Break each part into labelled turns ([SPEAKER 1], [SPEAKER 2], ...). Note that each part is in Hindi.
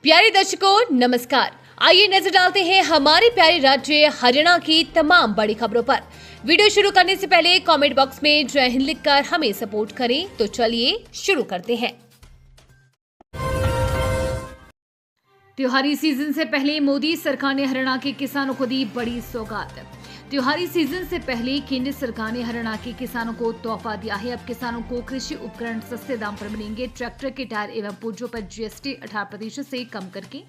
[SPEAKER 1] प्यारे दर्शकों नमस्कार। आइए नजर डालते हैं हमारे प्यारे राज्य हरियाणा की तमाम बड़ी खबरों पर। वीडियो शुरू करने से पहले कमेंट बॉक्स में जय हिंद लिखकर हमें सपोर्ट करें। तो चलिए शुरू करते हैं। त्योहारी सीजन से पहले मोदी सरकार ने हरियाणा के किसानों को दी बड़ी सौगात। त्योहारी सीजन से पहले केंद्र सरकार ने हरियाणा के किसानों को तोहफा दिया है। अब किसानों को कृषि उपकरण सस्ते दाम पर मिलेंगे। ट्रैक्टर के टायर एवं पुर्जों पर जीएसटी 18% से कम करके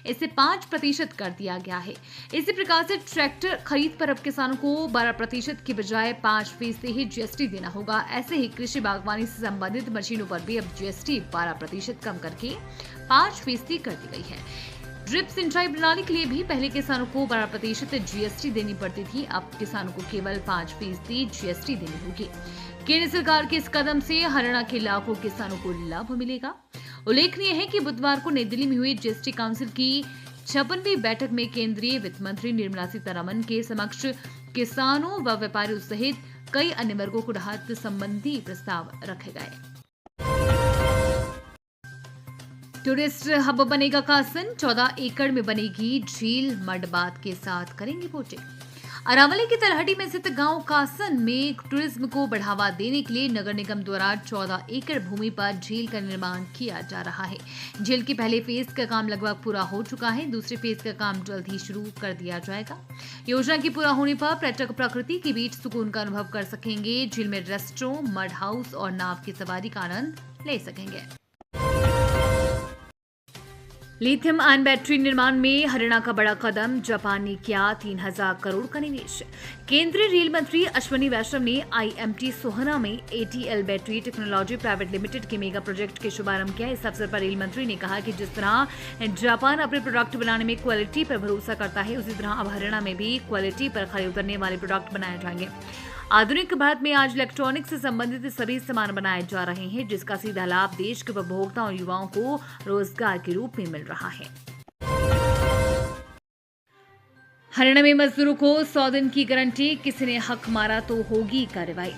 [SPEAKER 1] इसे 5% कर दिया गया है। इसी प्रकार से ट्रैक्टर खरीद पर अब किसानों को 12% की बजाय 5% ही जीएसटी देना होगा। ऐसे ही कृषि बागवानी से संबंधित मशीनों पर भी अब जीएसटी 12% कम करके 5% कर दी गई है। ड्रिप सिंचाई प्रणाली के लिए भी पहले किसानों को 12% जीएसटी देनी पड़ती थी, अब किसानों को केवल 5% जीएसटी देनी होगी। केंद्र सरकार के इस कदम से हरियाणा के लाखों किसानों को लाभ मिलेगा। उल्लेखनीय है कि बुधवार को नई दिल्ली में हुई जीएसटी काउंसिल की 56वीं बैठक में केंद्रीय वित्त मंत्री निर्मला सीतारमण के समक्ष किसानों व व्यापारियों सहित कई अन्य वर्गों को राहत संबंधी प्रस्ताव रखे गए। टूरिस्ट हब बनेगा कासन, 14 एकड़ में बनेगी झील, मडबात के साथ करेंगे बोटिंग। अरावली की तलहटी में स्थित गांव कासन में टूरिज्म को बढ़ावा देने के लिए नगर निगम द्वारा 14 एकड़ भूमि पर झील का निर्माण किया जा रहा है। झील के पहले फेज का काम लगभग पूरा हो चुका है, दूसरे फेज का काम जल्द ही शुरू कर दिया जाएगा। योजना के पूरा होने पर पर्यटक प्रकृति के बीच सुकून का अनुभव कर सकेंगे। झील में रेस्टोरेंट, मड हाउस और नाव की सवारी का आनंद ले सकेंगे। लिथियम आयन बैटरी निर्माण में हरियाणा का बड़ा कदम, जापान ने किया 3000 करोड़ का निवेश। केंद्रीय रेल मंत्री अश्विनी वैष्णव ने आईएमटी सोहना में ATL battery technology private limited के मेगा प्रोजेक्ट के शुभारंभ किया। इस अवसर पर रेल मंत्री ने कहा कि जिस तरह जापान अपने प्रोडक्ट बनाने में क्वालिटी पर भरोसा करता है, उसी तरह अब हरियाणा में भी क्वालिटी पर खरे उतरने वाले प्रोडक्ट बनाए जाएंगे। आधुनिक भारत में आज इलेक्ट्रॉनिक्स से संबंधित सभी सामान बनाए जा रहे हैं, जिसका सीधा लाभ देश के उपभोक्ता और युवाओं को रोजगार के रूप में मिल रहा है। हरियाणा में मजदूरों को 100 दिन की गारंटी, किसी ने हक मारा तो होगी कार्रवाई।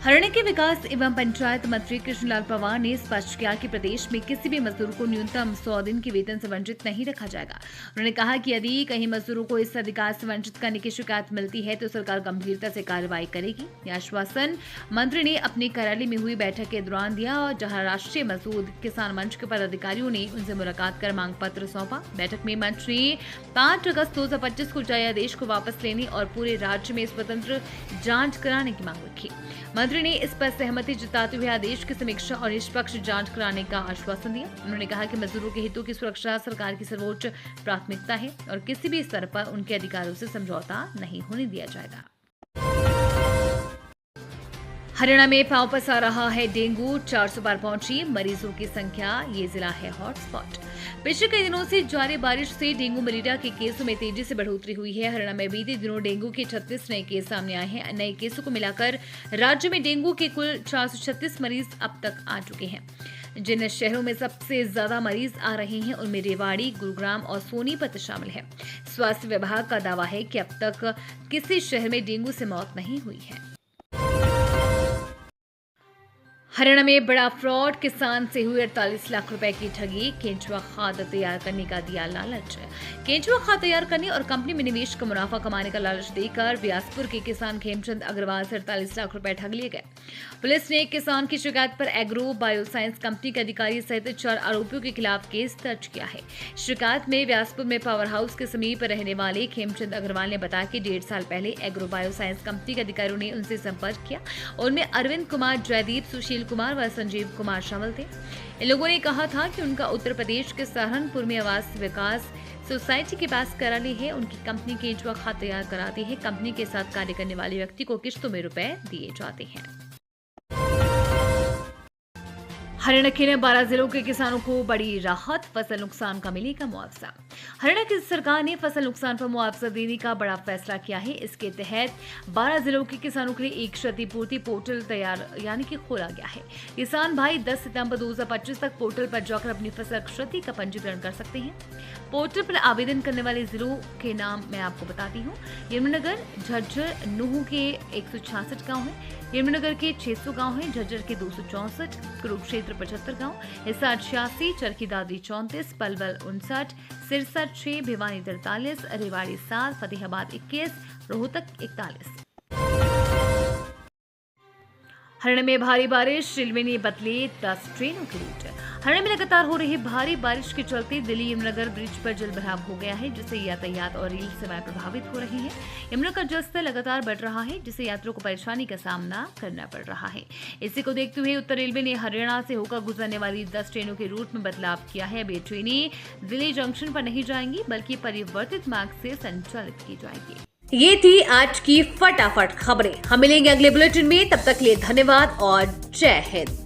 [SPEAKER 1] हरियाणा के विकास एवं पंचायत मंत्री कृष्णलाल पंवार ने स्पष्ट किया कि प्रदेश में किसी भी मजदूर को न्यूनतम 100 दिन के वेतन से वंचित नहीं रखा जाएगा। उन्होंने कहा कि यदि कहीं मजदूरों को इस अधिकार से वंचित करने की शिकायत मिलती है तो सरकार गंभीरता से कार्रवाई करेगी। यह आश्वासन मंत्री ने अपने कार्यालय में हुई बैठक के दौरान दिया, और जहां राष्ट्रीय मजदूर किसान मंच के पदाधिकारियों ने उनसे मुलाकात कर मांग पत्र सौंपा। बैठक में मंच ने 5 अगस्त 2025 को जारी आदेश को वापस लेने और पूरे राज्य में स्वतंत्र जांच कराने की मांग रखी। मंत्री ने इस पर सहमति जताते हुए आदेश की समीक्षा और निष्पक्ष जांच कराने का आश्वासन दिया। उन्होंने कहा कि मजदूरों के हितों की सुरक्षा सरकार की सर्वोच्च प्राथमिकता है और किसी भी स्तर पर उनके अधिकारों से समझौता नहीं होने दिया जाएगा। हरियाणा में पांव पसा रहा है डेंगू, 400 बार पहुंची मरीजों की संख्या, ये जिला है हॉटस्पॉट। पिछले कई दिनों से जारी बारिश से डेंगू मलेरिया के केसों में तेजी से बढ़ोतरी हुई है। हरियाणा में बीते दिनों डेंगू के 36 नए केस सामने आए हैं। नए केसों को मिलाकर राज्य में डेंगू के कुल 436 मरीज अब तक आ चुके हैं। जिन शहरों में सबसे ज्यादा मरीज आ रहे हैं उनमें रेवाड़ी, गुरुग्राम और सोनीपत शामिल है। स्वास्थ्य विभाग का दावा है कि अब तक किसी शहर में डेंगू से मौत नहीं हुई है। हरियाणा में बड़ा फ्रॉड, किसान से हुई 48 लाख रुपए की ठगी। केंचुआ खाद तैयार करने का दिया लालच। केंचुआ खाद तैयार करने और कंपनी में निवेश का मुनाफा कमाने का लालच देकर व्यासपुर के किसान खेमचंद अग्रवाल से 48 लाख रुपए ठग लिए गए। पुलिस ने एक किसान की शिकायत पर एग्रो बायोसाइंस कंपनी के अधिकारी सहित 4 आरोपियों के खिलाफ केस दर्ज किया है। शिकायत में व्यासपुर में पावर हाउस के समीप रहने वाले खेमचंद अग्रवाल ने बताया कि 1.5 साल पहले एग्रो बायोसाइंस कंपनी के अधिकारियों ने उनसे संपर्क किया। उनमें अरविंद कुमार, जयदीप, सुशील कुमार व संजीव कुमार शामिल थे। इन लोगों ने कहा था कि उनका उत्तर प्रदेश के सहारनपुर में आवास विकास सोसाइटी के पास कार्यालय है। उनकी कंपनी केंचुआ खाद तैयार कराती है। कंपनी के साथ कार्य करने वाले व्यक्ति को किश्तों में रुपए दिए जाते हैं। हरियाणा के 12 जिलों के किसानों को बड़ी राहत, फसल नुकसान का मिलेगा मुआवजा। हरियाणा की सरकार ने फसल नुकसान पर मुआवजा देने का बड़ा फैसला किया है। इसके तहत 12 जिलों के किसानों के लिए एक क्षतिपूर्ति पोर्टल तैयार यानी कि खोला गया है। किसान भाई 10 सितंबर 2025 तक पोर्टल पर जाकर अपनी फसल क्षति का पंजीकरण कर सकते हैं। पोर्टल पर आवेदन करने वाले जिलों के नाम मैं आपको बताती हूँ। यमुनानगर, झज्जर, नूहू के 166 गाँव हैं, यमुनानगर के 600 गाँव हैं, झज्जर के 264, कुरुक्षेत्र 75 गांव, हिसार 86, चरखी दादरी 34, पलवल 59, सिरसा 6, भिवानी 43, रेवाड़ी 7, फतेहाबाद 21, रोहतक 41। हरियाणा में भारी बारिश, रेलवे ने बदले 10 ट्रेनों के रूट। हरियाणा में लगातार हो रही भारी बारिश के चलते दिल्ली यमुनानगर ब्रिज पर जलभराव हो गया है, जिससे यातायात और रेल सेवाएं प्रभावित हो रही हैं। यमुना का जलस्तर लगातार बढ़ रहा है, जिससे यात्रियों को परेशानी का सामना करना पड़ रहा है। इसी को देखते हुए उत्तर रेलवे ने हरियाणा से होकर गुजरने वाली 10 ट्रेनों के रूट में बदलाव किया है। अब ये ट्रेनें दिल्ली जंक्शन पर नहीं जाएंगी, बल्कि परिवर्तित मार्ग से संचालित की जाएगी।
[SPEAKER 2] ये थी आज की फटाफट खबरें। हम मिलेंगे अगले बुलेटिन में, तब तक के लिए धन्यवाद और जय हिंद।